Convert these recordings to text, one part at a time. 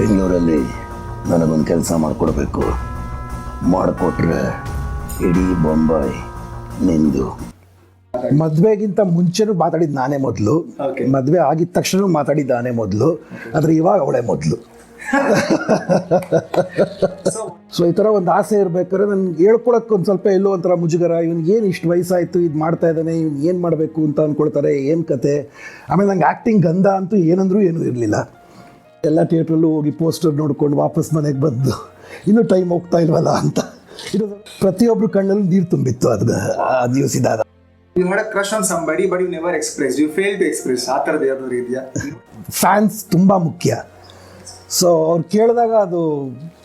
ಬೆಂಗಳೂರಲ್ಲಿ ನನಗೊಂದು ಕೆಲಸ ಮಾಡಿಕೊಡ್ಬೇಕು. ಮಾಡಿಕೊಟ್ರೆ ಇಡೀ ಬೊಂಬಾಯಿ ನಿಂದು. ಮದುವೆಗಿಂತ ಮುಂಚೆನೂ ಮಾತಾಡಿದ್ದು ನಾನೇ ಮೊದಲು, ಮದುವೆ ಆಗಿದ ತಕ್ಷಣ ಮಾತಾಡಿದ್ದು ನಾನೇ ಮೊದಲು, ಆದರೆ ಇವಾಗ ಅವಳೇ ಮೊದಲು. ಸೊ ಈ ಥರ ಒಂದು ಆಸೆ ಇರ್ಬೇಕಾದ್ರೆ ನನ್ಗೆ ಹೇಳ್ಕೊಳಕ್ಕೆ ಒಂದು ಸ್ವಲ್ಪ ಎಲ್ಲೋ ಒಂಥರ ಮುಜುಗರ. ಇವ್ನಿಗೆ ಏನು ಇಷ್ಟು ವಯಸ್ಸಾಯಿತು, ಇದು ಮಾಡ್ತಾ ಇದ್ದಾನೆ, ಇವ್ನು ಏನು ಮಾಡಬೇಕು ಅಂತ ಅಂದ್ಕೊಳ್ತಾರೆ, ಏನು ಕತೆ. ಆಮೇಲೆ ನಂಗೆ ಆ್ಯಕ್ಟಿಂಗ್ ಗಂಧ ಅಂತೂ ಏನಂದ್ರೂ ಏನೂ ಇರಲಿಲ್ಲ. ಎಲ್ಲ ಥಿಯೇಟ್ರಲ್ಲೂ ಹೋಗಿ ಪೋಸ್ಟರ್ ನೋಡ್ಕೊಂಡು ವಾಪಸ್ ಮನೆಗೆ ಬಂದು ಇನ್ನೂ ಟೈಮ್ ಹೋಗ್ತಾ ಇಲ್ವಲ್ಲ ಅಂತ ಇದು ಪ್ರತಿಯೊಬ್ಬರು ಕಣ್ಣಲ್ಲಿ ನೀರು ತುಂಬಿತ್ತು ಅದು ದಿವಸಿದಾಗ. You had a crush on somebody but you never expressed. You failed to express. ಆ ಥರದ್ದು ಯಾವ್ದಾದ್ರು ಇದೆಯಾ? ಫ್ಯಾನ್ಸ್ ತುಂಬ ಮುಖ್ಯ. ಸೊ ಅವ್ರು ಕೇಳಿದಾಗ ಅದು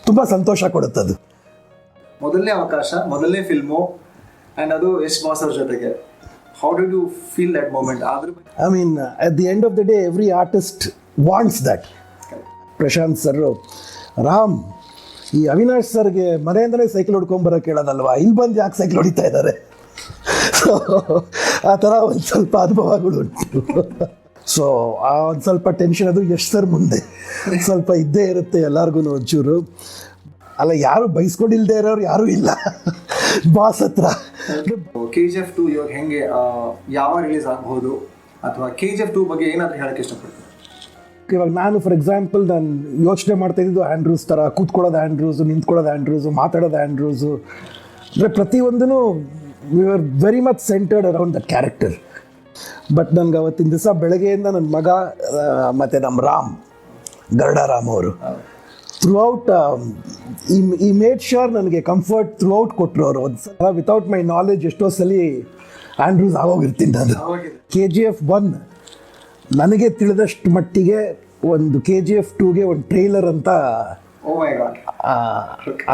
ತುಂಬ ಸಂತೋಷ ಕೊಡುತ್ತದು. ಮೊದಲನೇ ಅವಕಾಶ, ಮೊದಲನೇ ಫಿಲ್ಮು, ಆ್ಯಂಡ್ ಅದು ಯಶ್ ಬಾಸ್ ಅವ್ರ ಜೊತೆಗೆ. How did you feel that moment? I mean at the end of the day every artist wants that. Prashanth sir, Ram ಈ ಅವಿನಾಶ್ ಸರ್ಗೆ ಮನೆಯಿಂದಲೇ ಸೈಕಲ್ ಹೊಡ್ಕೊಂಬರೋಕೆ ಕೇಳೋದಲ್ವಾ, ಇಲ್ಲಿ ಬಂದು ಯಾಕೆ ಸೈಕಲ್ ಹೊಡಿತಾ ಇದ್ದಾರೆ? ಸೊ ಆ ಥರ ಒಂದು ಸ್ವಲ್ಪ ಅನುಭವಗಳು ಉಂಟು. ಸೊ ಆ ಒಂದು ಸ್ವಲ್ಪ ಟೆನ್ಷನ್ ಅದು ಯಶ್ ಸರ್ ಮುಂದೆ ಸ್ವಲ್ಪ ಇದ್ದೇ ಇರುತ್ತೆ ಎಲ್ಲರಿಗೂ ಒಂಚೂರು. ಅಲ್ಲ, ಯಾರು ಬೈಸ್ಕೊಂಡಿಲ್ಲದೆ ಇರೋರು ಯಾರೂ ಇಲ್ಲ ಬಾಸ್ ಹತ್ರ. KGF 2 ಇವಾಗ ಹೆಂಗೆ, ಯಾವ ರಿಲೀಸ್ ಆಗ್ಬೋದು, ಅಥವಾ KGF 2 ಬಗ್ಗೆ ಏನಾದರೂ ಹೇಳೋಕ್ಕೆ ಇಷ್ಟಪಡ್ತೀನಿ? ಇವಾಗ ನಾನು ಫಾರ್ ಎಕ್ಸಾಂಪಲ್ ನಾನು ಯೋಚನೆ ಮಾಡ್ತಾ ಇದ್ದಿದ್ದು ಆ್ಯಂಡ್ರೂಸ್ ಥರ, ಕೂತ್ಕೊಳ್ಳೋದು ಆ್ಯಂಡ್ರೂಸು, ನಿಂತ್ಕೊಳ್ಳೋದು ಆ್ಯಂಡ್ರೂಸು, ಮಾತಾಡೋದು ಆ್ಯಂಡ್ರೂಸು. ಅಂದರೆ ಪ್ರತಿಯೊಂದೂ we are very much centred around that character. But ನನಗೆ ಅವತ್ತಿನ ದಿವಸ ಬೆಳಗ್ಗೆಯಿಂದ ನನ್ನ ಮಗ ಮತ್ತು ನಮ್ಮ ರಾಮ್, ಗರುಡಾರಾಮ್ ಅವರು through out he made sure ನನಗೆ ಕಂಫರ್ಟ್ ಥ್ರೂ ಔಟ್ ಕೊಟ್ಟರು ಅವರು. ಒಂದು ಸಲ ವಿತೌಟ್ ಮೈ ನಾಲೆಜ್ ಎಷ್ಟೋ ಸಲ ಆ್ಯಂಡ್ರೂಸ್ ಆಗೋಗಿರ್ತೀನಿ ನಾನು. KGF 1 ನನಗೆ ತಿಳಿದಷ್ಟು ಮಟ್ಟಿಗೆ ಒಂದು KGF 2ಗೆ ಒಂದು ಟ್ರೈಲರ್ ಅಂತ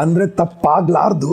ಅಂದರೆ ತಪ್ಪಾಗಲಾರ್ದು.